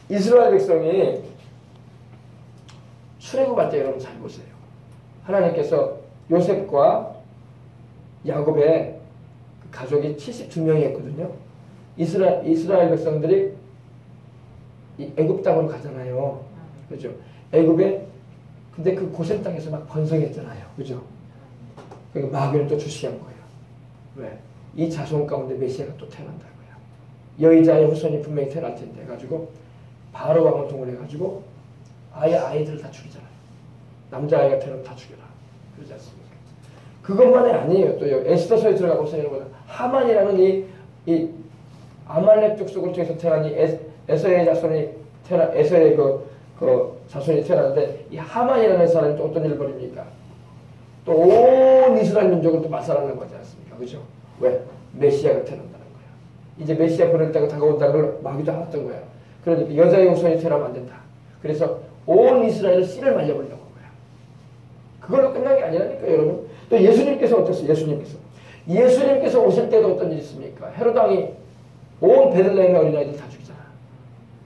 이스라엘 백성이 출애굽할 때 여러분 잘 보세요. 하나님께서 요셉과 야곱의 가족이 72명이었거든요. 이스라엘 백성들이 애굽 땅으로 가잖아요. 그죠? 애굽에 근데 그 고센 땅에서 막 번성했잖아요. 그죠? 그러니까 마귀는 또 주시한 거예요. 왜? 이 자손 가운데 메시아가 또 태어난다고요. 여의자의 후손이 분명히 태어날 텐데 해가지고 바로 왕을 동원해가지고 아예 아이들을 다 죽이잖아요. 남자아이가 태어나면 다 죽여라. 그러지 않습니까? 그것만이 아니에요. 또 에스더서에 들어가 보세요. 여러분. 하만이라는 이 아말렉 족속을 통해서 태어난 이 에서의 자손이 에서의 그 자손이 태어났는데 이 하만이라는 사람이 또 어떤 일을 벌입니까? 또 온 이스라엘 민족을 또 말살하는 거지 않습니까? 그죠? 왜? 메시아가 태어난다는 거야. 이제 메시아 보낼 때가 다가온다는 걸 마귀도 알았던 거야. 그러니까 여자의 후손이 태어나면 안 된다. 그래서 온 이스라엘을 씨를 말려버리려고 한 거야. 그걸로 끝난 게 아니라니까요, 여러분. 또 예수님께서 어땠어요? 예수님께서 오실 때도 어떤 일이 있습니까? 헤롯 왕이 온 베들레헴의 어린아이들 다 죽이잖아.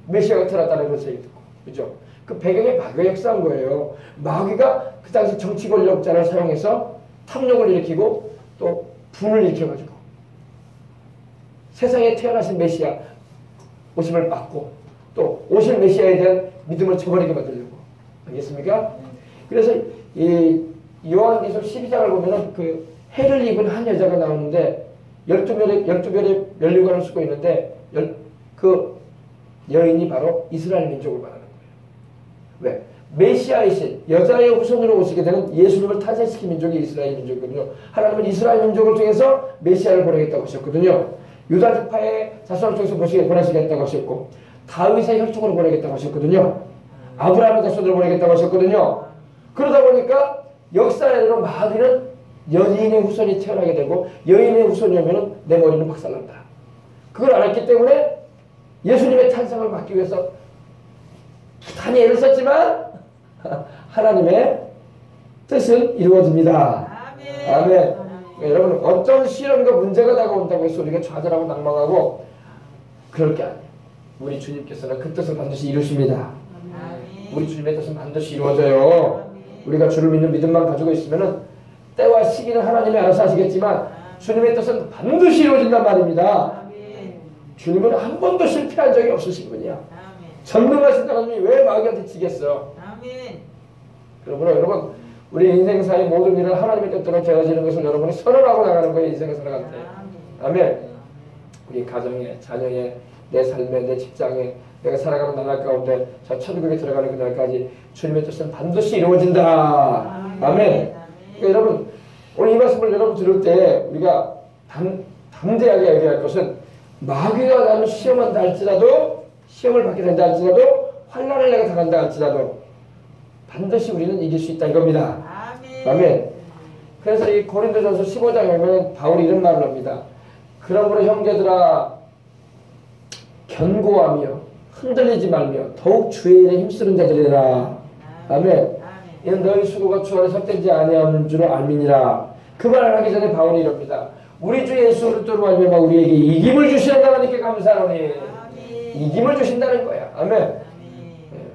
메시아가 태어났다는 것을 듣고. 그죠? 그 배경에 마귀가 역사한 거예요. 마귀가 그 당시 정치 권력자를 사용해서 탐욕을 일으키고 또 분을 일으켜가지고 세상에 태어나신 메시아 오심을 막고 또 오실 메시아에 대한 믿음을 저버리게 만들려고. 알겠습니까? 그래서 이 요한계시록 12장을 보면은 그 해를 입은 한 여자가 나오는데 12별의 면류관을 쓰고 있는데 그 여인이 바로 이스라엘 민족을 말하는 거예요. 왜? 메시아이신 여자의 후손으로 오시게 되는 예수님을 탄생시킨 민족이 이스라엘 민족이거든요. 하나님은 이스라엘 민족을 통해서 메시아를 보내겠다고 하셨거든요. 유다 지파의 자손을 통해서 보내시겠다고 하셨고 다윗의 혈통으로 보내겠다고 하셨거든요. 아브라함의 자손으로 보내겠다고 하셨거든요. 그러다 보니까 역사에는 마귀는 여인의 후손이 태어나게 되고 여인의 후손이 오면 내 머리는 박살난다. 그걸 알았기 때문에 예수님의 탄생을 막기 위해서 부단히 애를 썼지만 하나님의 뜻은 이루어집니다. 아멘. 아멘. 여러분 어떤 시련과 문제가 다가온다고 해서 우리가 좌절하고 낭망하고 그럴 게 아니에요. 우리 주님께서는 그 뜻을 반드시 이루십니다. 아멘. 우리 주님의 뜻은 반드시 이루어져요. 아멘. 우리가 주를 믿는 믿음만 가지고 있으면 때와 시기는 하나님이 알아서 하시겠지만 주님의 뜻은 반드시 이루어진단 말입니다. 아멘. 주님은 한 번도 실패한 적이 없으신 분이야. 전능하신 하나님이 왜 마귀한테 지겠어? 아멘. 그러므로 여러분 우리 인생사의 모든 일을 하나님의 뜻대로 되어지는 것을 여러분이 선언하고 나가는 거예요. 인생을 살아갈 때. 아멘. 우리 가정에, 자녀에, 내 삶에, 내 직장에, 내가 살아가는 나날 가운데 저 천국에 들어가는 그날까지 주님의 뜻은 반드시 이루어진다. 아멘. 그러니까 여러분 오늘 이 말씀을 여러분 들을 때 우리가 담대하게 얘기할 것은 마귀가 나를 시험한다 할지라도 시험을 받게 된다 할지라도 환난을 내가 당한다 할지라도 반드시 우리는 이길 수 있다 이겁니다. 아멘. 아멘. 그래서 이 고린도전서 15장에 보면 바울이 이런 말을 합니다. 그러므로 형제들아 견고하며 흔들리지 말며 더욱 주의 일에 힘쓰는 자들이라. 아멘. 이는 너희 수고가 주 안에 삭되지 아니하는 줄로 알미니라. 그 말을 하기 전에 바울이 이럽니다. 우리 주 예수 그리스도로 말미암아 우리에게 이김을 주시는 하나님께 감사하노니. 이김을 주신다는 거야. 아멘.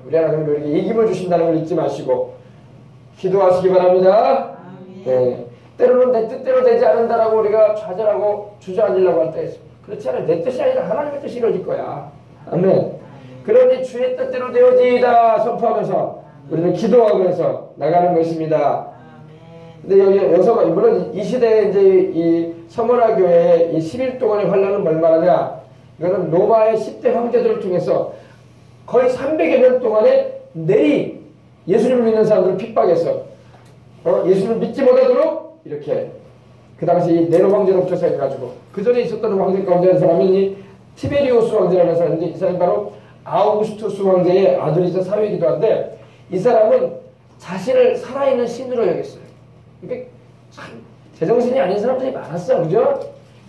우리 하나님은 우리에게 이김을 주신다는 걸 잊지 마시고 기도하시기 바랍니다. 네. 때로는 내 뜻대로 되지 않는다라고 우리가 좌절하고 주저앉으려고 할 때 그렇지 않아요. 내 뜻이 아니라 하나님의 뜻이 이루어질 거야. 아멘. 그러니 주의 뜻대로 되어지이다 선포하면서 우리는 기도하면서 나가는 것입니다. 근데 여기서 물론 이 시대에 이제 이 서머나 교회의 이 10일 동안의 환란은 뭘 말하냐? 이거는 로마의 10대 황제들을 통해서 거의 300여 년 동안에 내리 예수님을 믿는 사람들을 핍박해서 예수님을 믿지 못하도록 이렇게 그 당시 네로 황제로부터 시작해가지고 그 전에 있었던 황제 가운데 한 사람이 티베리우스 황제라는 사람인데 이 사람이 바로 아우구스투스 황제의 아들이자 사위이기도 한데 이 사람은 자신을 살아있는 신으로 여겼어요. 이게 참 제정신이 아닌 사람들이 많았어. 그죠?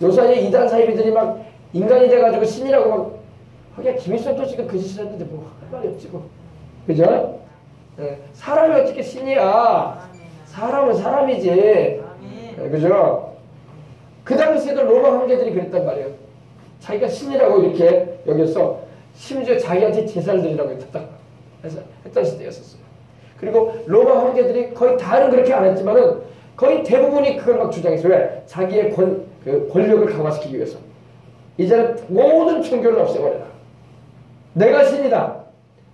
요 사이에 이단 사이비들이 막 인간이 돼가지고 신이라고 막 하기야 김일성도 지금 그 짓을 했는데 뭐 할 말이 없지 뭐. 그죠? 네. 사람이 어떻게 신이야? 사람은 사람이지. 네, 그죠? 그 당시에도 로마 황제들이 그랬단 말이에요. 자기가 신이라고 이렇게 여겨서 심지어 자기한테 제사를 드리라고 했던 시대였었어요. 그리고 로마 황제들이 거의 다는 그렇게 안 했지만은 거의 대부분이 그걸 막 주장했어요. 왜? 자기의 권력을 강화시키기 위해서. 이제는 모든 종교를 없애버려라. 내가 신이다.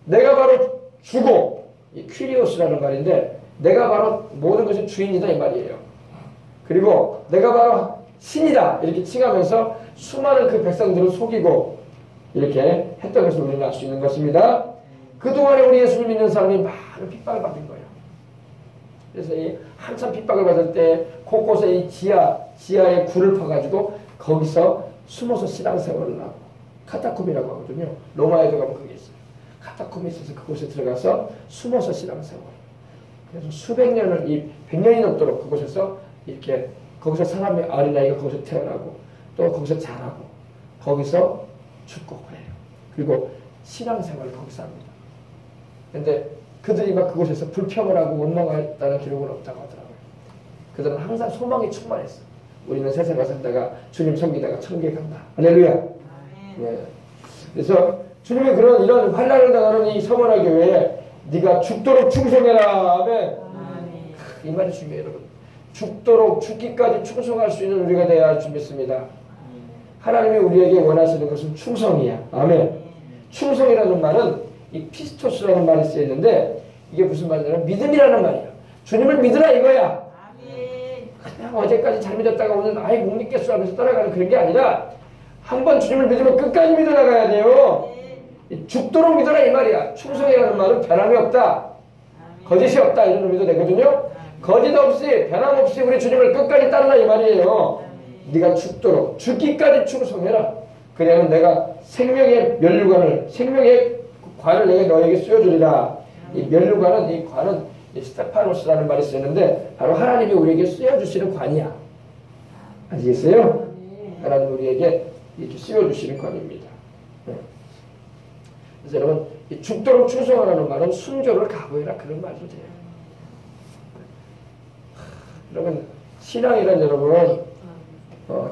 내가 바로 주고, 이 퀴리오스라는 말인데 내가 바로 모든 것의 주인이다 이 말이에요. 그리고 내가 바로 신이다 이렇게 칭하면서 수많은 그 백성들을 속이고 이렇게 했던 것을 우리는 알 수 있는 것입니다. 그동안에 우리 예수님 믿는 사람이 많은 핍박을 받은 거예요. 그래서 이 한참 핍박을 받을 때 곳곳에 이 지하에 굴을 파가지고 거기서 숨어서 신앙생활을 하고, 카타콤이라고 하거든요. 로마에도 가면 그게 있어요. 카타콤이 있어서 그곳에 들어가서 숨어서 신앙생활. 그래서 수백 년을, 100년이 넘도록 그곳에서 이렇게, 거기서 사람의 어린아이가 거기서 태어나고 또 거기서 자라고 거기서 죽고 그래요. 그리고 신앙생활을 거기서 합니다. 근데 그들이 막 그곳에서 불평을 하고 원망했다는 기록은 없다고 하더라고요. 그들은 항상 소망이 충만했어. 우리는 세상에 산다가 주님 섬기다가 천국에 간다. 할렐루야. 네. 그래서 주님이 이런 환난을 당하는 이 서머나 교회에 네가 죽도록 충성해라. 아멘. 이 말이 중요해요, 여러분. 죽도록 죽기까지 충성할 수 있는 우리가 되어야 할 줄 믿습니다. 하나님이 우리에게 원하시는 것은 충성이야. 아멘. 충성이라는 말은 이 피스토스라는 말이 쓰여 있는데 이게 무슨 말이냐면 믿음이라는 말이야. 주님을 믿으라 이거야. 그냥 어제까지 잘 믿었다가 오늘 아예 못 믿겠어 하면서 따라가는 그런 게 아니라 한번 주님을 믿으면 끝까지 믿어 나가야 돼요. 죽도록 믿어라 이 말이야. 충성이라는 말은 변함이 없다. 거짓이 없다 이런 의미도 되거든요. 거짓 없이 변함 없이 우리 주님을 끝까지 따르라 이 말이에요. 네가 죽도록 죽기까지 충성해라. 그래야 내가 생명의 면류관을 생명의 관을 내가 너에게 씌워주리라. 이 면류관은 이 관은 스테파노스라는 말이 쓰였는데 바로 하나님이 우리에게 씌워주시는 관이야. 아시겠어요? 하나님 우리에게 이렇게 씌워주시는 관입니다. 네. 그래서 여러분 이 죽도록 충성하라는 말은 순교를 각오해라 그런 말도 돼요. 여러분 신앙이란 여러분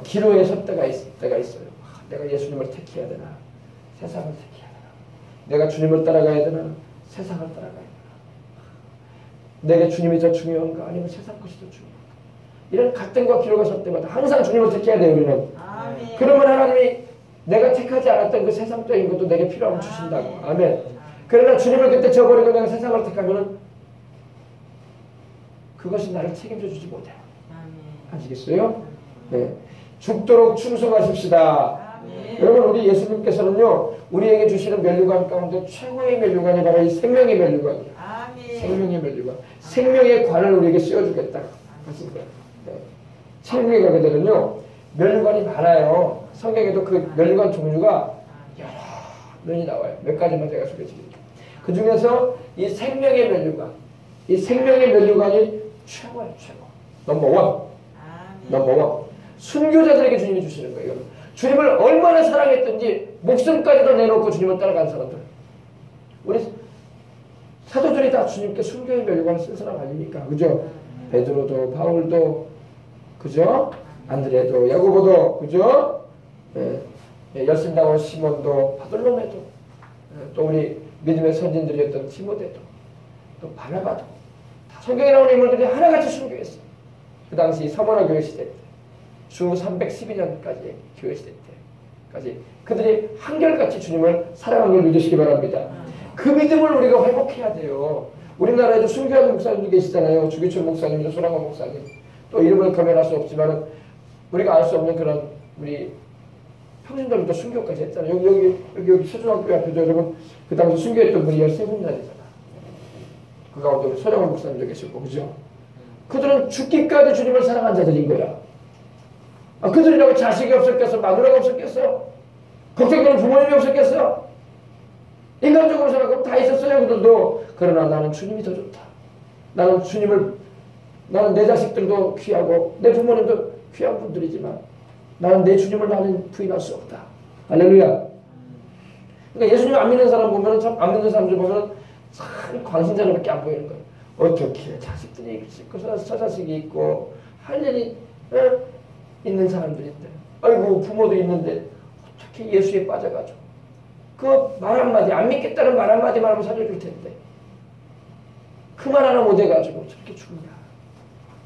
기로에 설 때가 있어요. 내가 예수님을 택해야 되나 세상을 택해야 되나 내가 주님을 따라가야 되나 세상을 따라가야 되나 내게 주님이 더 중요한가 아니면 세상 것이 더 중요한가 이런 갈등과 기로가 설 때마다 항상 주님을 택해야 돼요. 우리는. 아멘. 그러면 하나님이 내가 택하지 않았던 그 세상적인 것도 내게 필요하면 주신다고. 아멘. 그러나 주님을 그때 저버리고 내가 세상을 택하면은 그것이 나를 책임져 주지 못해. 아시겠어요? 네. 죽도록 충성하십시다. 여러분 우리 예수님께서는요 우리에게 주시는 면류관 가운데 최고의 면류관이 바로 이 생명의 면류관이에요. 생명의 면류관, 생명의 관을 우리에게 씌워주겠다 하신 거예요. 네. 천국에 가게 되면요 면류관이 많아요. 성경에도 그 면류관 종류가 여러 면이 나와요. 몇 가지만 제가 소개해드릴게요. 그 중에서 이 생명의 면류관, 이 생명의 면류관이 최고예요. 최고. 넘버원. 넘버원. 순교자들에게 주님이 주시는 거예요. 주님을 얼마나 사랑했든지 목숨까지도 내놓고 주님을 따라간 사람들. 우리 사도들이 다 주님께 순교의 면류관을 쓴 사람 아닙니까? 그죠? 베드로도 바울도 그죠? 안드레도 야고보도 그죠? 열심당한 시몬도 바돌로메도 또 우리 믿음의 선진들이었던 티모데도 또 바나바도 다 성경에 나오는 인물들이 하나같이 순교했어. 그 당시 서머나 교회 시대 때 주 312년까지 교회 시대 때까지 그들이 한결같이 주님을 사랑한 걸 믿으시기 바랍니다. 그 믿음을 우리가 회복해야 돼요. 우리나라에도 순교하는 목사님도 계시잖아요. 주기철 목사님, 소랑원 목사님. 또 이름을 거명할 수 없지만 우리가 알 수 없는 그런 우리 평신도들도 순교까지 했잖아요. 여기 서준학교 앞에도 여러분 그 당시 순교했던 분이 13분이잖아. 그 가운데 우리 소랑원 목사님도 계시고 그죠? 그들은 죽기까지 주님을 사랑한 자들인 거야. 그들이라고 자식이 없었겠어? 마누라가 없었겠어? 걱정되는 부모님이 없었겠어? 인간적으로 생각하면 다 있었어요. 그들도. 그러나 나는 주님이 더 좋다. 나는 내 자식들도 귀하고 내 부모님도 귀한 분들이지만 나는 내 주님을 나는 부인할 수 없다. 할렐루야. 그러니까 예수님 안 믿는 사람 보면 안 믿는 사람들 보면 참 광신자들밖에 안 보이는 거예요. 어떻게 자식들이 있고 서자식이 있고 할 일이 있는 사람들인데 아이고 부모도 있는데 어떻게 예수에 빠져가지고 그 말 한마디, 안 믿겠다는 말 한마디만 하면 살려줄 텐데. 그 말 하나 못해가지고 저렇게 죽냐.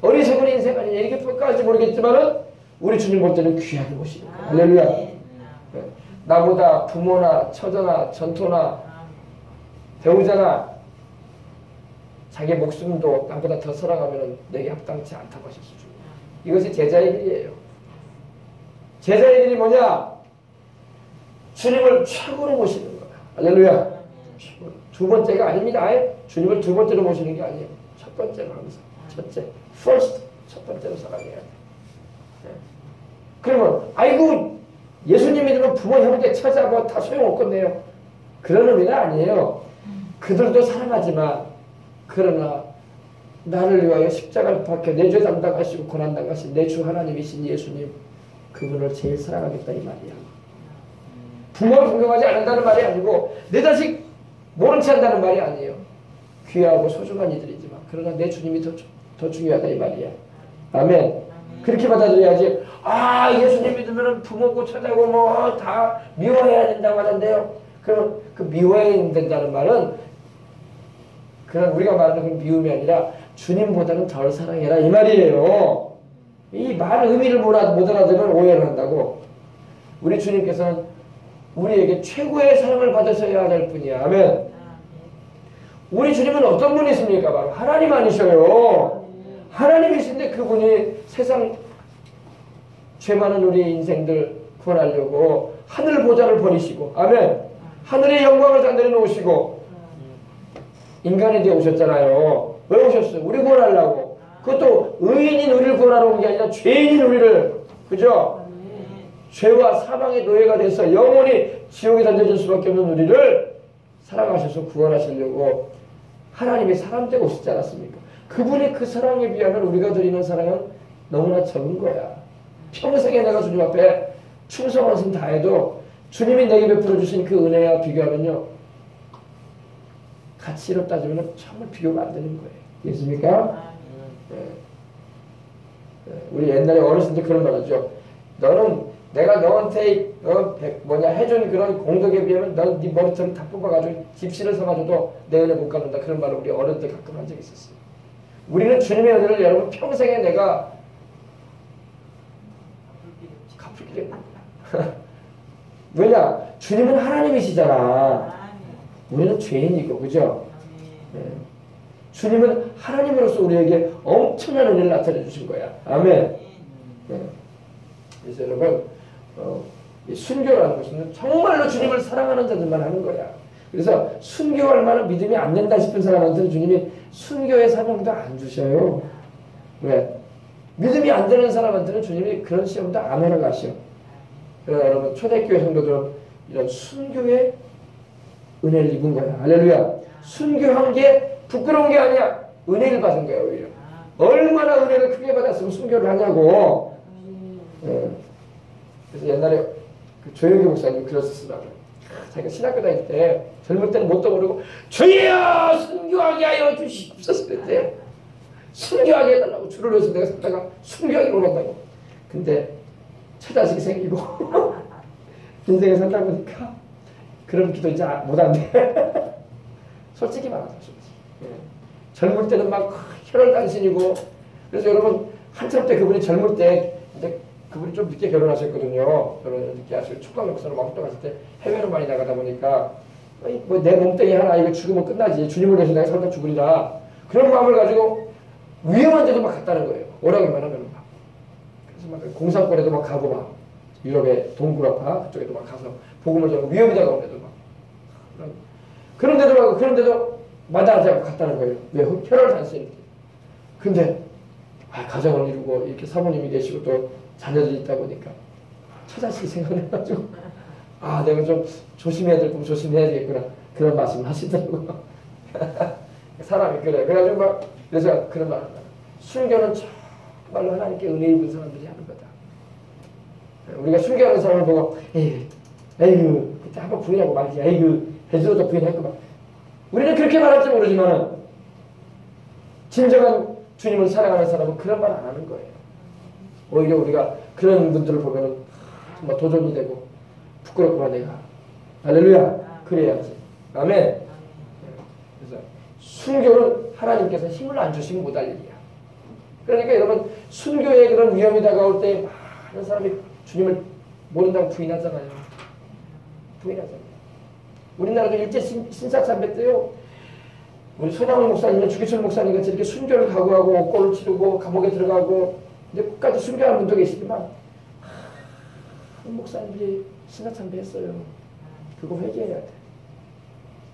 어리석은 인생 아니냐. 이렇게 평가할지 모르겠지만은 우리 주님 볼 때는 귀하게 보시는 거예요. 할렐루야. 네. 나보다 부모나 처자나 전토나 배우자나 자기 목숨도 나보다 더 사랑하면 내게 합당치 않다고 하셨어. 이것이 제자의 길이에요. 제자의 길이 뭐냐? 주님을 최고로 모시는 거야. 할렐루야. 두 번째가 아닙니다. 아예 주님을 두 번째로 모시는 게 아니에요. 첫 번째로 항상. 첫째. first. 첫 번째로 사랑해야 돼. 네. 그러면 아이고 예수님 믿으면 부모, 형제, 처자 뭐 다 소용없겠네요. 그런 의미는 아니에요. 그들도 사랑하지만 그러나 나를 위하여 십자가를 박혀 내 죄 담당하시고 고난 당하신 내 주 하나님이신 예수님 그분을 제일 사랑하겠다 이 말이야. 부모를 존경하지 않는다는 말이 아니고 내 자식 모른 체 한다는 말이 아니에요. 귀하고 소중한 이들이지만 그러나 내 주님이 더 중요하다 이 말이야. 아멘. 그렇게 받아들여야지. 아 예수님 믿으면 부모고 처자고 뭐 다 미워해야 된다고 하는데요. 그럼 그 미워해야 된다는 말은 그런 우리가 말하는 그 미움이 아니라 주님보다는 덜 사랑해라 이 말이에요. 이 말 의미를 못 알아들으면 오해를 한다고. 우리 주님께서는 우리에게 최고의 사랑을 받으셔야 할 뿐이야. 아멘. 우리 주님은 어떤 분이십니까? 바로 하나님 아니셔요. 하나님이신데 그분이 세상 죄 많은 우리 인생들 구원하려고 하늘 보좌를 버리시고 아멘. 하늘의 영광을 단단히 놓으시고 인간이 되어 오셨잖아요. 왜 오셨어요? 우리 구원하려고. 그것도 의인인 우리를 구원하러 온 게 아니라 죄인인 우리를, 그죠? 죄와 사망의 노예가 돼서 영원히 지옥에 던져질 수밖에 없는 우리를 사랑하셔서 구원하시려고 하나님이 사람 되고 오시지 않았습니까? 그분의 그 사랑에 비하면 우리가 드리는 사랑은 너무나 적은 거야. 평생에 내가 주님 앞에 충성한 것은 다 해도 주님이 내게 베풀어 주신 그 은혜와 비교하면요 가치로 따지면 정말 비교가 안 되는 거예요. 있습니까? 우리 옛날에 어렸을 때 그런 말 하죠. 너는 내가 너한테 해준 그런 공덕에 비하면 넌 네 머리처럼 다 뽑아가지고 집시를 서가지고도 내 은혜 못 갚는다. 그런 말을 우리 어릴 때 가끔 한 적이 있었어요. 우리는 주님의 은혜를 여러분 평생에 내가 갚을 길이 없다. 왜냐? 주님은 하나님이시잖아. 우리는 죄인이고, 그죠? 네. 주님은 하나님으로서 우리에게 엄청난 은혜를 나타내 주신 거야. 아멘. 네. 그래서 여러분, 순교라는 것은 정말로 주님을 사랑하는 자들만 하는 거야. 그래서 순교할 만한 믿음이 안 된다 싶은 사람한테는 주님이 순교의 사명도 안 주셔요. 왜? 믿음이 안 되는 사람한테는 주님이 그런 시험도 안 허락하셔. 그래서 여러분 초대교회 성도들은 이런 순교의 은혜를 입은 거야. 할렐루야. 순교한 게 부끄러운 게 아니야. 은혜를 받은 거야 오히려. 얼마나 은혜를 크게 받았으면 순교를 하냐고. 그래서 옛날에 그 조영기 목사님이 그랬었더라고요. 자기가 신학교 다닐 때 젊을 때는 뭣도 모르고 주여 순교하게 하여 주시옵소서 그랬대요. 순교하게 해달라고 줄을 넣어서 내가 살다가 순교하기로 한다고. 근데 처자식이 생기고 인생에 살다 보니까 그런 기도 이제 못한대. 솔직히 말하자. 젊을 때는 막 혈혈단신이고 그래서 여러분 한참 때 그분이 젊을 때 이제 그분이 좀 늦게 결혼하셨거든요. 결혼을 늦게 하시고 축강 역사로 막 활동하실 때 해외로 많이 나가다 보니까 뭐 내 몸뚱이 하나 이거 죽으면 끝나지. 주님을 위해서 내가 살다 죽으리라. 그런 마음을 가지고 위험한 데도 막 갔다는 거예요. 오락에만 하면 막. 그래서 막 공산권에도 막 가고 막 유럽의 동구라파 그쪽에도 막 가서 복음을 전하고 위험이 다가온 데도 막 그런 데도 가고 그런 데도 마다하지 않고 갔다는 거예요. 왜? 혈혈단신인데. 근데 가정을 이루고 이렇게 사모님이 계시고 또 자녀들이 있다 보니까 처자식이 생각나가지고 내가 좀 조심해야 될 거면 조심해야 되겠구나 그런 말씀을 하시더라고요. 사람이 그래. 그래가지고 막 그래서 그런 말 한다. 순교는 정말로 하나님께 은혜 입은 사람들이 하는 거다. 우리가 순교하는 사람을 보고 에이구 그때 한번 부인하고 말이지 에이구 해주어도 부인하고 막 우리는 그렇게 말할지 모르지만 진정한 주님을 사랑하는 사람은 그런 말 안 하는 거예요. 오히려 우리가 그런 분들을 보면 정말 도전이 되고 부끄럽구나 내가. 할렐루야. 그래야지. 아멘. 그래서 순교는 하나님께서 힘을 안 주시면 못할 일이야. 그러니까 여러분 순교에 그런 위험이 다가올 때 많은 사람이 주님을 모른다고 부인하잖아요. 부인하잖아요. 우리나라도 일제 신사참배 때요. 우리 손양원 목사님은 주기철 목사님 같이 이렇게 순교를 각오하고 꼴을 치르고 감옥에 들어가고 이제 끝까지 순교하는 분도 계시지만 목사님들이 신사참배 했어요. 그거 회개해야 돼.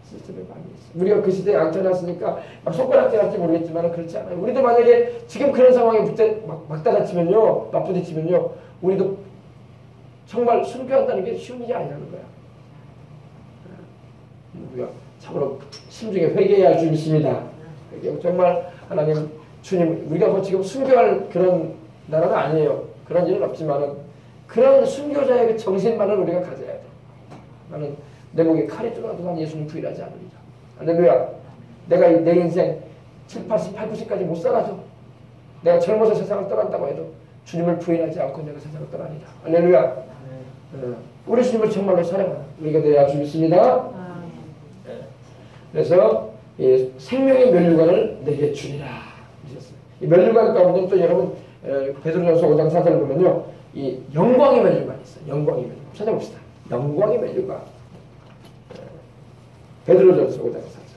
시스템이 많이 있어. 우리가 그 시대에 앙탈났으니까 막 손가락질 할지 모르겠지만 그렇지 않아요. 우리도 만약에 지금 그런 상황에 막다다치면요, 맞부딪히면요, 우리도 정말 순교한다는 게 쉬운 일이 아니라는 거야. 우리가 참으로 심중에 회개해야 할 줄입니다. 정말 하나님, 주님, 우리가 뭐 지금 순교할 그런 나라는 아니에요. 그런 일은 없지만은 그런 순교자의 그 정신만은 우리가 가져야 돼. 나는 내 목에 칼이 들어가도 난 예수님 부인하지 않으리라. 할렐루야. 내가 내 인생 7, 80, 8, 90까지 못 살아도 내가 젊어서 세상을 떠난다고 해도 주님을 부인하지 않고 내가 세상을 떠나리라. 할렐루야. 우리 주님을 정말로 사랑하는 우리가 되어야 줄 믿습니다. 그래서 이 생명의 면류관을 내게 주리라. 이 면류관 가운데 또 여러분 베드로전서 5장 4절을 보면요, 이 영광의 면류관이 있어요. 영광의 면류관 찾아봅시다. 영광의 면류관. 베드로전서 5장 4절.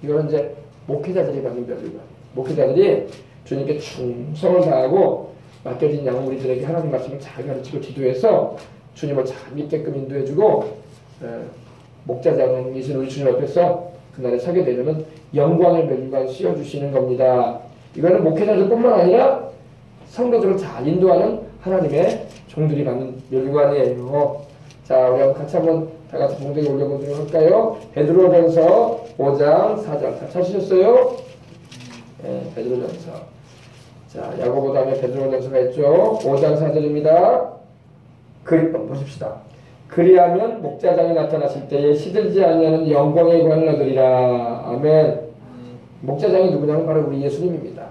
이거는 이제 목회자들이 받는 면류관. 목회자들이 주님께 충성을 다하고 맡겨진 양무리들에게 하나님 말씀을 잘 가르치고 지도해서 주님을 잘 믿게끔 인도해주고 목자장이신 우리 주님 앞에서 그날에 서게 되면 영광의 면류관 씌워주시는 겁니다. 이거는 목회자들뿐만 아니라 성도들을 잘 인도하는 하나님의 종들이 받는 면류관이에요. 자, 우리 한번 같이 한번 다 같이 봉독에 올려보도록 할까요? 베드로전서 5장 4절 다 찾으셨어요? 네, 베드로전서. 자, 야고보 다음에 베드로전서가 있죠. 5장 4절입니다. 보십시다. 그리하면 목자장이 나타났을 때에 시들지 아니하는 영광의 관을 얻으리라. 아멘. 목자장이 누구냐면 바로 우리 예수님입니다.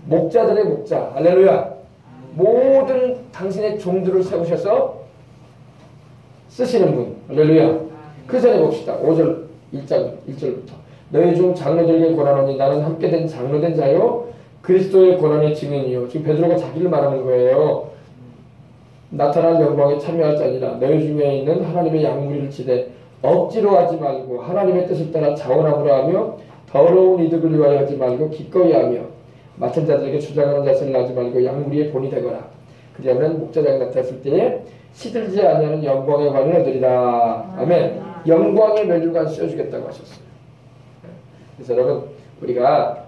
목자들의 목자. 할렐루야. 모든 당신의 종들을 세우셔서 쓰시는 분. 할렐루야. 그 전에 봅시다. 5절 1절부터 너희 중 장로들에게 권하노니 나는 함께 된 장로된 자요 그리스도의 권한의 증인이요. 지금 베드로가 자기를 말하는 거예요. 나타난 영광에 참여할 자니라. 너희 중에 있는 하나님의 양무리를 치되 억지로 하지 말고 하나님의 뜻을 따라 자원함으로 하며 더러운 이득을 위하여 하지 말고 기꺼이 하며 맡은 자들에게 주장하는 자세를 하지 말고 양무리의 본이 되거라. 그리하면 목자장이 나타났을 때에 시들지 아니하는 영광의 관을 얻으리라. 아멘. 영광의 면류관 씌워주겠다고 하셨어요. 그래서 여러분 우리가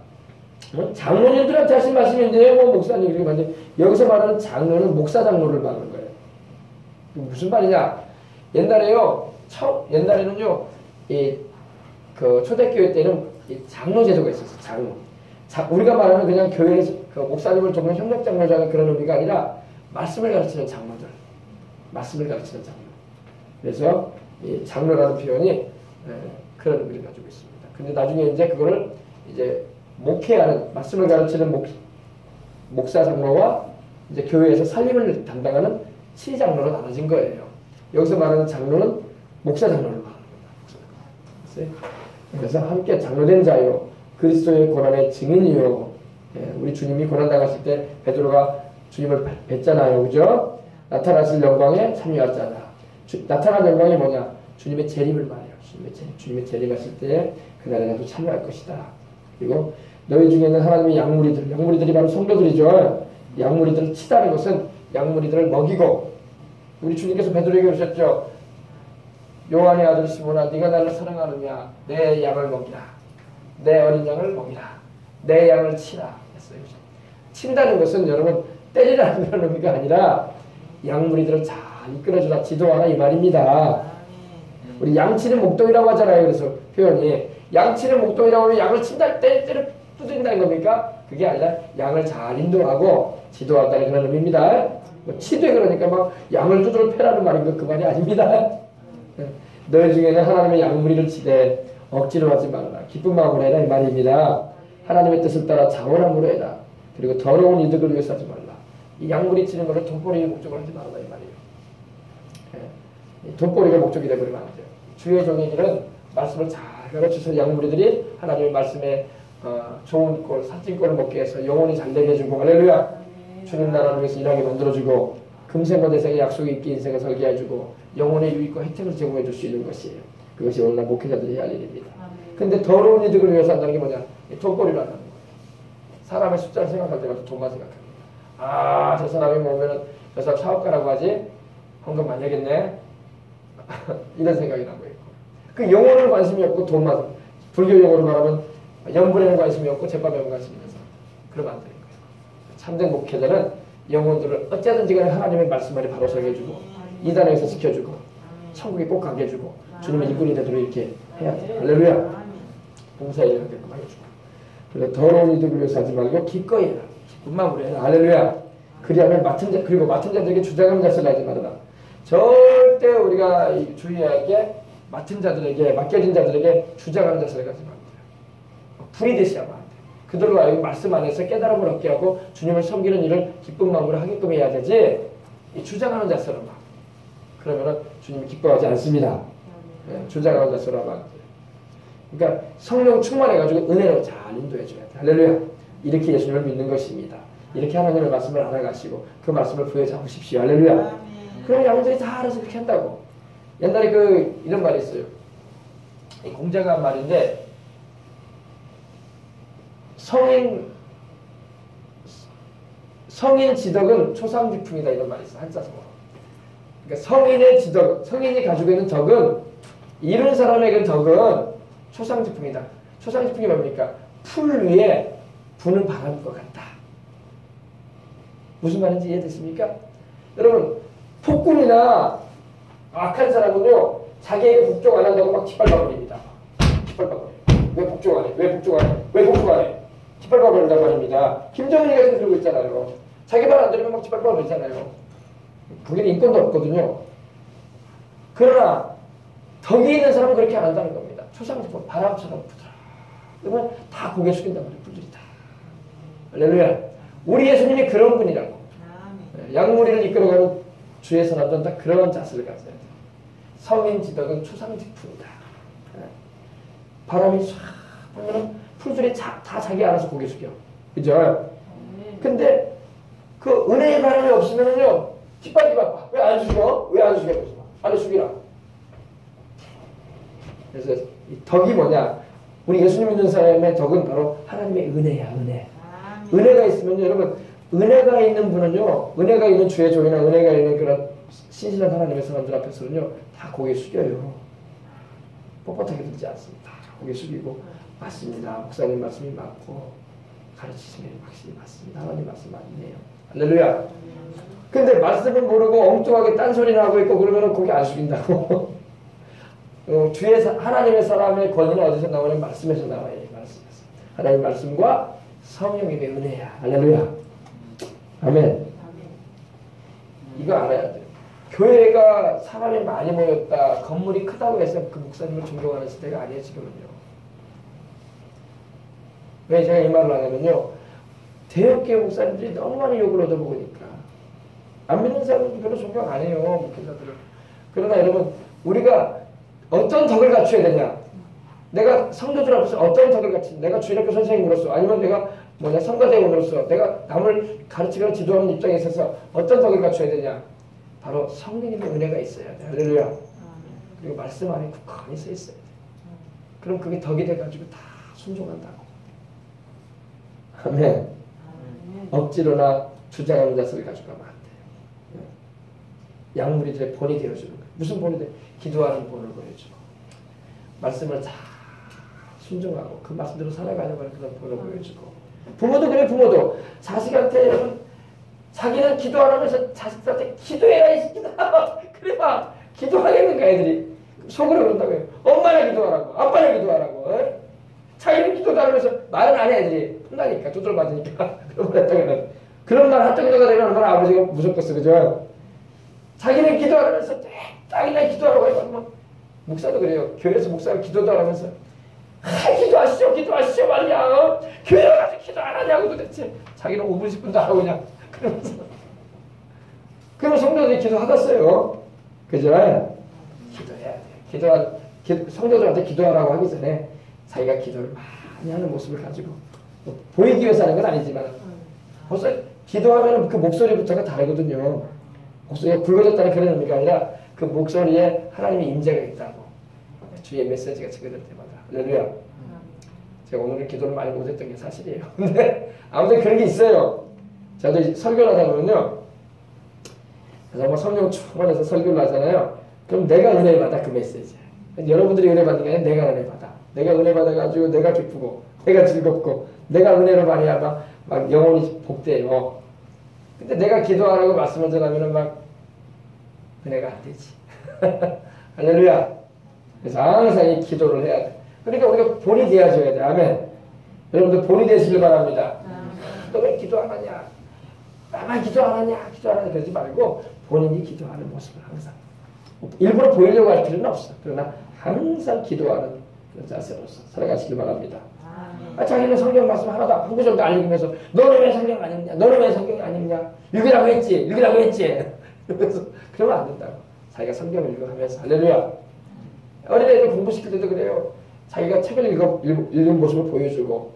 장로님들한테 하신 말씀인데요. 뭐 목사님 이렇게 말하는데 여기서 말하는 장로는 목사 장로를 말하는 거예요. 무슨 말이냐? 옛날에는요, 그 초대교회 때는 이 장로 제도가 있었어요. 장로. 우리가 말하는 그냥 교회에서 그 목사님을 돕는 협력 장로자가 그런 의미가 아니라 말씀을 가르치는 장로들. 말씀을 가르치는 장로. 그래서 이 장로라는 표현이 그런 의미를 가지고 있습니다. 근데 나중에 이제 그거를 이제 목회하는 말씀을 가르치는 목사 장로와 이제 교회에서 살림을 담당하는 시장로로 나눠진 거예요. 여기서 말하는 장로는 목사 장로를 말하는 겁니다. 그래서 함께 장로된 자요 그리스도의 고난의 증인이요. 우리 주님이 고난 당하실 때 베드로가 주님을 뵀잖아요, 그죠? 나타나실 영광에 참여할 자라. 나타난 영광이 뭐냐? 주님의 재림을 말해요. 주님의 재림하실 때 그날에 나도 참여할 것이다. 그리고 너희 중에는 하나님의 양무리들이 바로 성도들이죠. 양무리들을 치다는 것은 양무리들을 먹이고, 우리 주님께서 베드로에게 그러셨죠. 요한의 아들 시몬아, 네가 나를 사랑하느냐? 내 양을 먹이라. 내 어린 양을 먹이라. 내 양을 치라 했어요. 친다는 것은 여러분 때리라는 그런 의미가 아니라 양무리들을 잘 이끌어주라, 지도하라 이 말입니다. 우리 양치는 목동이라고 하잖아요. 그래서 표현이 양치는 목동이라고 하면 양을 친다, 때려 두드린다는 겁니까? 그게 아니라 양을 잘 인도하고 지도한다는 그런 의미입니다. 뭐 치되 그러니까 막 양을 두드러 패라는 말인 거 그 말이 아닙니다. 너희 중에는 하나님의 양무리를 치되 억지로 하지 말아라. 기쁜 마음으로 해라 이 말입니다. 하나님의 뜻을 따라 자원함으로 해라. 그리고 더러운 이득을 위해서 하지 말라. 이 양무리 치는 거를 돈벌이의 목적으로 하지 말아라 이 말이에요. 돈벌이가 목적이 되버리면 안 돼요. 주의 종의 길은 말씀을 잘 가르쳐서 양무리들이 하나님의 말씀에 좋은 꼴, 살찐 꼴을 먹게 해서 영혼이 잘 되게 해주고 할렐루야. 주님 나라를 위해서 일하게 만들어주고 금생과 대생의 약속이 있게 인생을 설계해주고 영혼의 유익과 혜택을 제공해줄 수 있는 것이에요. 그것이 오늘날 목회자들이 해야 할 일입니다. 근데 더러운 이득을 위해서 한다는 게 뭐냐? 돈벌이를 한다는 거예요. 사람의 숫자를 생각할 때마다 돈만 생각합니다. 아, 저 사람이 오면은 저 사람 사업가라고 하지? 헌금 많이 하겠네? 이런 생각이 나고 있고. 그 영혼은 관심이 없고 돈만. 불교 용어로 말하면 영분에는 관심이 없고 제밥에는 관심이 있어서. 그러면 안 되는 거예요. 참된 목회자는 영혼들을 어쨌든지 간에 하나님의 말씀만이 바로 서게 해주고 이단에서 지켜주고 천국에 꼭 가게 해주고 주님의 일꾼이 되도록 이렇게 해야 돼요. 할렐루야. 봉사일을 하게끔 해주고. 그래서 더러운 이득을 위해서 하지 말고 기꺼이 해라. 기쁜 마음으로 해라. 할렐루야. 그리하면 그리고 맡은 자들에게 주장하는 자세를 하지 말아라. 절대 우리가 주의해야 할 게 맡은 자들에게, 맡겨진 자들에게 주장하는 자세를 가지 말아야 돼요. 불이 되시하면 안 돼요. 그들로 하여금 말씀 안에서 깨달음을 얻게 하고 주님을 섬기는 일을 기쁜 마음으로 하게끔 해야 되지, 이 주장하는 자세로 막 그러면은 주님이 기뻐하지 않습니다. 네, 주장하는 자세로 하면 안 돼요. 그러니까 성령 충만해가지고 은혜로 잘 인도해줘야 돼. 할렐루야. 이렇게 예수님을 믿는 것입니다. 이렇게 하나님의 말씀을 알아가시고 그 말씀을 부여잡으십시오. 할렐루야. 그럼 양들이 다 알아서 그렇게 한다고. 옛날에 이런 말이 있어요. 이 공자가 한 말인데, 성인 지덕은 초상지품이다, 이런 말이 있어. 한자성어로. 그러니까 성인의 지덕, 성인이 가지고 있는 덕은, 이룬 사람에게 덕은 초상지품이다. 초상지품이 뭡니까? 풀 위에 부는 바람인 것 같다. 무슨 말인지 이해됐습니까? 여러분, 폭군이나 악한 사람은요, 자기에게 복종 안 한다고 막 짓밟아버립니다. 짓밟아버려요. 왜 복종 안 해? 왜 복종 안 해? 왜 복종 안 해? 짓밟아버린단 말입니다. 김정은이가 지금 그러고 있잖아요. 자기 말 안 들으면 막 짓밟아버리잖아요. 거기는 인권도 없거든요. 그러나 덕이 있는 사람은 그렇게 안 한다는 겁니다. 초상지품, 바람처럼 부드러. 그러면 다 고개 숙인단 말이에요. 분들이 다. 할렐루야. 우리 예수님이 그런 분이라고. 양무리를 이끌어가는 주의 사람들은 다 그런 자세를 가져야 돼요. 성인 지덕은 초상지품이다. 바람이 싹 불면 풀들이 다 자기 알아서 고개 숙여. 그죠? 근데 그 은혜의 바람이 없으면은요, 뒷발이 바빠. 왜 안 숙여? 왜 안 숙여? 빨리 숙이라. 그래서 이 덕이 뭐냐? 우리 예수님 믿는 사람의 덕은 바로 하나님의 은혜야, 은혜. 은혜가 있으면요, 여러분, 은혜가 있는 분은요, 은혜가 있는 주의 종이나 은혜가 있는 그런 신실한 하나님의 사람들 앞에서는요, 다 고개 숙여요. 뻣뻣하게 들지 않습니다. 고개 숙이고, 맞습니다. 목사님 말씀이 맞고, 가르치시면 확실히 맞습니다. 하나님 말씀 맞네요. 할렐루야. 근데 말씀을 모르고 엉뚱하게 딴소리나 하고 있고 그러면 고개 안 숙인다고. 주의 하나님의 사람의 권위는 어디서 나오냐면 말씀에서 나와요. 말씀에서. 하나님의 말씀과 성령님의 은혜야. 할렐루야. 아멘. 이거 알아야 돼요. 교회가 사람이 많이 모였다, 건물이 크다고 해서 그 목사님을 존경하는 시대가 아니에요, 지금은요. 왜 제가 이 말을 하냐면요, 대형교회 목사님들이 너무 많은 욕을 얻어먹으니까 안 믿는 사람들은 별로 존경 안 해요, 목회자들을. 그러나 여러분, 우리가 어떤 덕을 갖춰야 되냐? 내가 성도들 앞에서 어떤 덕을 갖추냐? 내가 주일학교 선생님으로서, 아니면 내가 성가대원으로서, 내가 남을 가르치거나 지도하는 입장에 있어서 어떤 덕을 갖춰야 되냐? 바로 성령님의 은혜가 있어야 돼. 할렐루야. 그리고 말씀 안에 굳건히 서 있어야 돼. 그럼 그게 덕이 돼가지고 다 순종한다고. 아멘. 억지로나 주장하는 자세를 가지고 가면 안 돼요. 양무리들의 본이 되어주는 거예요. 무슨 본이 돼? 기도하는 본을 보여주고, 말씀을 다 순종하고 그 말씀대로 살아가는 그런 본을 보여주고. 부모도 그래. 부모도 자식한테, 여러분, 자기는 기도 안 하면서 자식들한테 기도해라 이 새끼다. 그래 봐. 기도하겠는가 애들이. 속으로 그런다고요. 엄마나 기도하라고, 아빠나 기도하라고. 자기는 기도도 안 하면서 말은 안 해. 애들이 혼나니까, 두들 맞으니까. 그런 말 할 정도가 되면 얼마나 아버지가 무섭겠어. 그죠? 자기는 기도 안 하면서 딱이나 기도하라고 해요. 목사도 그래요. 교회에서 목사가 기도도 안 하면서 기도하시죠, 기도하시죠 말이야. 교회 가서 기도 안 하냐고 도대체. 자기는 5분 10분도 안 하고 그냥 그러면서. 그러면 성도들이 기도하겠어요. 그죠? 성도들한테 기도하라고 하기 전에 자기가 기도를 많이 하는 모습을 가지고 보이기 위해서 하는 건 아니지만 벌써 기도하면 그 목소리부터가 다르거든요. 목소리가 굵어졌다는 그런 의미가 아니라 그 목소리에 하나님의 임재가 있다고 주의 메시지가 전해질 때마다. 할렐루야. 제가 오늘은 기도를 많이 못했던 게 사실이에요. 근데 아무튼 그런 게 있어요. 저도 설교를 하다 보면요. 정말 성령 충만해서 설교를 하잖아요. 그럼 내가 은혜 받아 그 메시지. 여러분들이 은혜 받는 게 아니라 내가 은혜 받아. 내가 은혜 받아가지고 내가 기쁘고 내가 즐겁고 내가 은혜로 많이 하면 막 영혼이 복돼요. 근데 내가 기도하라고 말씀을 전하면 막 은혜가 안 되지. 할렐루야. 그래서 항상 이 기도를 해야 돼. 그러니까 우리가 본이 되어줘야 돼. 아멘. 여러분들 본이 되시길 바랍니다. 너 왜 기도 안 하냐? 나만 기도 안 하냐? 기도 안 하냐? 그러지 말고 본인이 기도하는 모습을 항상. 일부러 보이려고 할 필요는 없어. 그러나 항상 기도하는 그런 자세로서 살아가시길 바랍니다. 자기는 성경 말씀 하나도 한 구절도 안 읽으면서 너는 왜 성경 안 읽냐? 너는 왜 성경이 안 읽냐? 읽으라고 했지? 읽으라고 했지? 그래서 그러면 안 된다고. 자기가 성경을 읽어가면서 할렐루야. 어린애들 공부시킬 때도 그래요. 자기가 책을 읽는 모습을 보여주고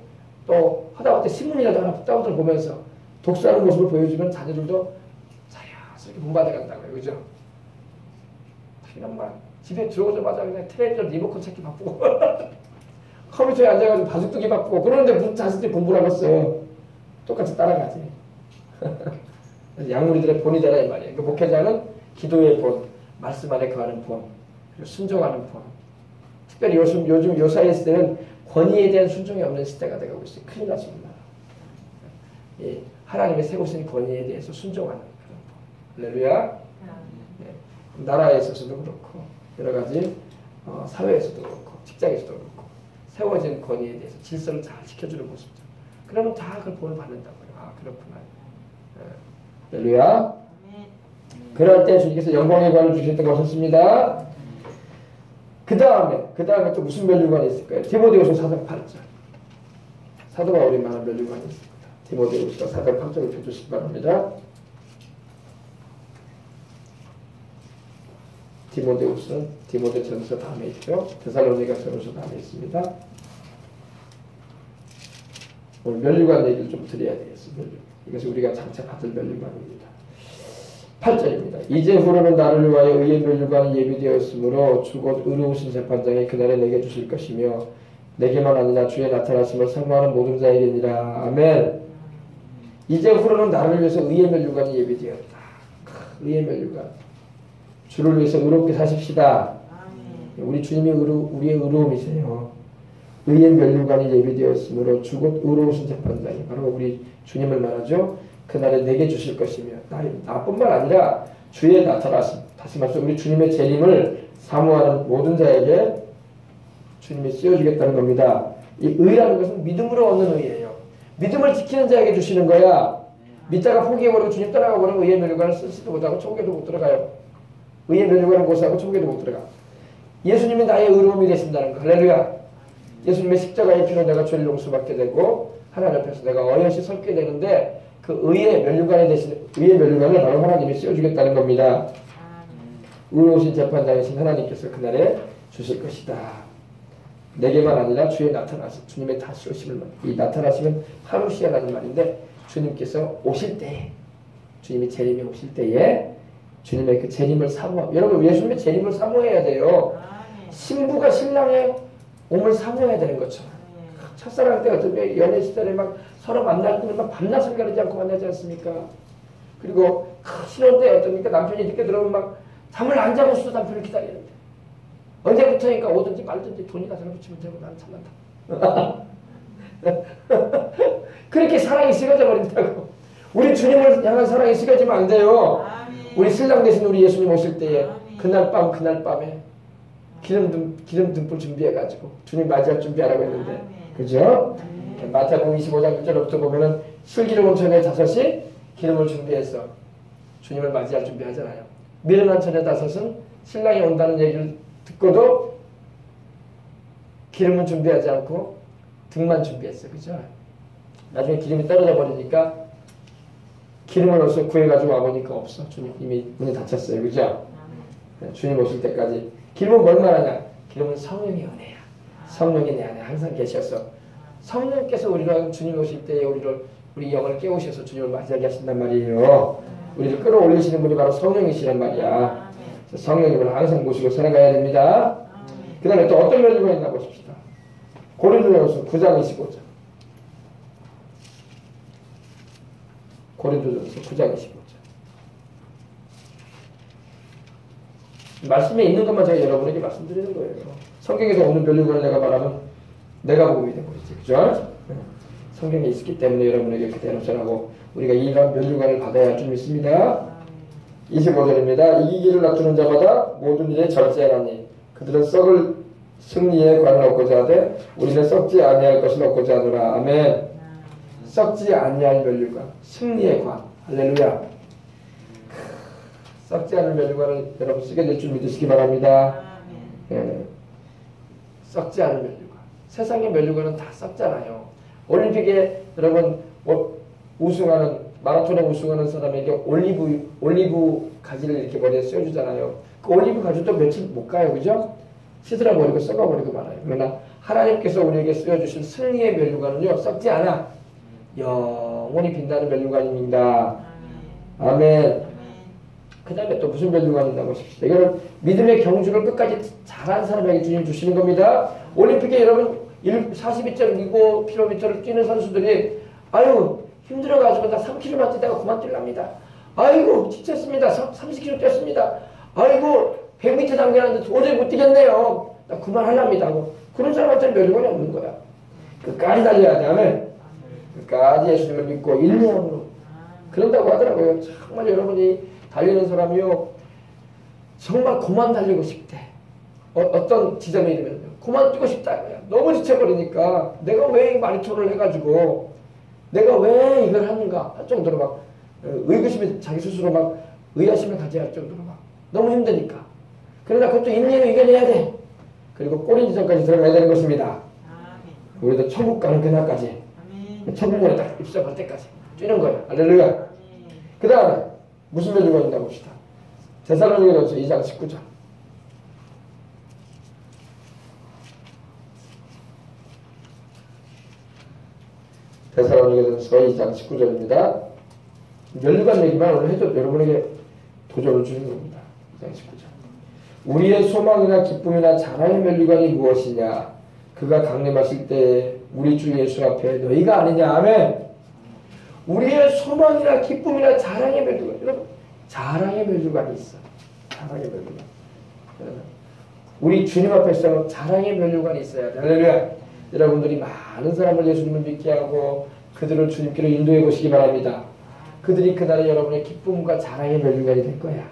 또 하다못해 신문이라도 하나 따오들 보면서 독서하는 모습을 보여주면 자녀들도 자연스럽게 본받아 간다고요. 그죠? 자기는 막 집에 들어오자마자 그냥 텔레비전 리모컨 찾기 바쁘고 컴퓨터에 앉아가지고 바둑 두기 바쁘고 그러는데 무슨 자식들이 공부를 하고 있어요. 똑같이 따라가지. 양무리들의 본이 되라 이 말이에요. 그 목회자는 기도의 본, 말씀 안에 거하는 본, 그리고 순종하는 본. 특별히 요즘 요 사이에 시대는 권위에 대한 순종이 없는 시대가 되고 있어요. 큰일 났습니다. 예, 하나님의 세우신 권위에 대해서 순종하는 그런 본. 할렐루야. 예, 나라에 있어서도 그렇고 여러 가지 사회에서도 그렇고 직장에서도 그렇고 세워진 권위에 대해서 질서를 잘 지켜주는 모습들. 그러면 다 그걸 본을 받는다고요. 아 그렇구나. 예. 할렐루야. 그럴 때 주님께서 영광의 관을 주셨던 것이었습니다. 그 다음에 또 무슨 면류관이 있을까요? 디모데후서 4장 8절. 사도 바울이 말한 면류관이 있습니다. 디모데후서 4장 8절을 펴주시기 바랍니다. 디모데후서는 디모데전서 다음에 있죠. 데살로니가전서 다음에 있습니다. 오늘 면류관 얘기를 좀 드려야 되겠습니다. 이것이 우리가 장차 받을 면류관입니다. 8절입니다. 이제후로는 나를 위하여 의의 면류관이 예비되었으므로 주 곧 의로우신 재판장이 그날에 내게 주실 것이며 내게만 아니라 주의 나타나심을 상고하는 모든 자에게니라. 아멘. 이제후로는 나를 위해서 의의 면류관이 예비되었다. 의의 면류관. 주를 위해서 의롭게 사십시다. 우리 주님이 우리의 의로움이세요. 의의 면류관이 예비되었으므로 주 곧 의로우신 재판장이 바로 우리 주님을 말하죠. 그날에 내게 주실 것이며 나뿐만 아니라 주의 나타나심, 다시 말해서 우리 주님의 재림을 사모하는 모든 자에게 주님이 씌워주겠다는 겁니다. 이 의라는 것은 믿음으로 얻는 의예요. 믿음을 지키는 자에게 주시는 거야. 믿다가 포기해버리고 주님 따라가버리면 의의 면류관을 쓰지도 못하고 천국에도 못 들어가요. 의의 면류관을 고사하고 천국에도 못 들어가. 예수님이 나의 의로움이 되신다는 거. 할렐루야. 예수님의 십자가의 피로 내가 죄를 용서받게 되고 하나님 앞에서 내가 어여시 섰게 되는데 그 의의 면류관에 대신 의의 면류관을 바로 하나님이 씌워주겠다는 겁니다. 의로우신 재판장이신 하나님께서 그날에 주실 것이다. 내게만 아니라 주의 나타나심, 주님의 다시 오심을 이 나타나심은 파루시아라는 말인데 주님께서 오실 때에 주님이 재림에 오실 때에 주님의 그 재림을 사모하고 여러분 예수님의 재림을 사모해야 돼요. 신부가 신랑의 몸을 사모해야 되는 것처럼. 첫사랑 때 어떤 연애 시절에 막 서로 만날 때는 막 밤낮을 가리지 않고 만나지 않습니까? 그리고 신혼 때 어떻습니까? 남편이 늦게 들어오면 막 잠을 안 자고서도 남편을 기다리는데 언제부터니까 오든지 말든지 돈이나 잘 붙이면 되고 나는 참는다. 그렇게 사랑이 식어져 버린다고. 우리 주님을 향한 사랑이 식어지면 안 돼요. 우리 신랑 되신 우리 예수님 오실 때에 그날 밤에 기름 등불 준비해가지고 주님 맞이할 준비하라고 했는데 그죠? 마태복음 25장 1절부터 보면은 슬기로운 온천에 5이 기름을 준비해서 주님을 맞이할 준비하잖아요. 미련한 천에 5은 신랑이 온다는 얘기를 듣고도 기름은 준비하지 않고 등만 준비했어요. 그죠? 나중에 기름이 떨어져 버리니까 기름을 어디서 구해가지고 와보니까 없어. 주님 이미 문이 닫혔어요. 그죠? 주님 오실 때까지 기름은 뭘 말하냐? 기름은 성령의 은혜야. 성령이 내 안에 항상 계셔서 성령께서 우리를 주님 오실 때에 우리 영을 깨우셔서 주님을 맞이하게 하신단 말이에요. 우리를 끌어올리시는 분이 바로 성령이시란 말이야. 성령님을 항상 모시고 살아가야 됩니다. 그 다음에 또 어떤 면류가 있나 보십시다. 고린도전서 9장 25절. 고린도전서 9장 25절. 말씀에 있는 것만 제가 여러분에게 말씀드리는 거예요. 성경에서 오는 면류관을 내가 말하면 내가 복음이 된 것이지. 그죠? 성경에 있었기 때문에 여러분에게 그대로 전하고 우리가 이러한 면류관을 받아야 할 줄 믿습니다. 25절입니다. 이기기를 낮추는 자마다 모든 일에 절제하나니 그들은 썩을 승리의 관을 얻고자 하되 우리는 썩지 아니할 것을 얻고자 하노라. 아멘. 썩지 아니할 면류관, 승리의 관. 할렐루야. 썩지 않은 면류관을 여러분 쓰게 될 줄 믿으시기 바랍니다. 예. 썩지 않은 면류관. 세상의 면류관은 다 썩잖아요. 올림픽에 여러분 우승하는 마라톤에 우승하는 사람에게 올리브 가지를 이렇게 머리에 씌워주잖아요. 그 올리브 가지도 며칠 못 가요, 그죠? 시들어 버리고 썩어 버리고 말아요. 그러나 하나님께서 우리에게 씌워주신 승리의 면류관은요 썩지 않아 영원히 빛나는 면류관입니다. 아멘. 그 다음에 또 무슨 면류관이 있나 보십시오. 이거는 믿음의 경주를 끝까지 잘한 사람에게 주님 주시는 겁니다. 올림픽에 여러분 42.25km를 뛰는 선수들이 아유 힘들어가지고 나 3km만 뛰다가 그만 뛰랍니다. 아이고 지쳤습니다. 30km 뛰었습니다. 아이고 100m 당겨놨는데 도저히 못 뛰겠네요. 나 그만하랍니다. 그런 사람한테는 면류관이 없는 거야. 끝까지 달려야 돼. 아멘. 끝까지 예수님을 믿고 일념으로 그런다고 하더라고요. 정말 여러분이 달리는 사람이요 정말 그만 달리고 싶대. 어떤 지점에 이르면 그만 뛰고 싶다. 너무 지쳐버리니까 내가 왜 마라톤을 해가지고 내가 왜 이걸 하는가 할 정도로 막 의구심이 자기 스스로 막 의아심을 가져야 할 정도로 막 너무 힘드니까. 그러나 그것도 인내로 이겨내야 돼. 그리고 꼬린 지점까지 들어가야 되는 것입니다. 우리도 천국 가는 그날까지 천국문에 딱 입성할 때까지 뛰는 거예요. 할렐루야. 그 다음에 무슨 면류관이 있나 봅시다. 데살로니가전서 2장 19절. 데살로니가전서 2장 19절입니다. 면류관 얘기만 오늘 해도 여러분에게 도전을 주는 겁니다. 2장 19절. 우리의 소망이나 기쁨이나 자랑의 면류관이 무엇이냐? 그가 강림하실 때 우리 주 예수 앞에 너희가 아니냐? 아멘. 우리의 소망이나 기쁨이나 자랑의 면류관. 여러분 자랑의 면류관이 있어. 자랑의 면류관. 우리 주님 앞에서 자랑의 면류관이 있어야 돼. 할렐루야. 여러분들이 많은 사람을 예수님을 믿게 하고 그들을 주님께로 인도해 보시기 바랍니다. 그들이 그날에 여러분의 기쁨과 자랑의 면류관이 될 거야.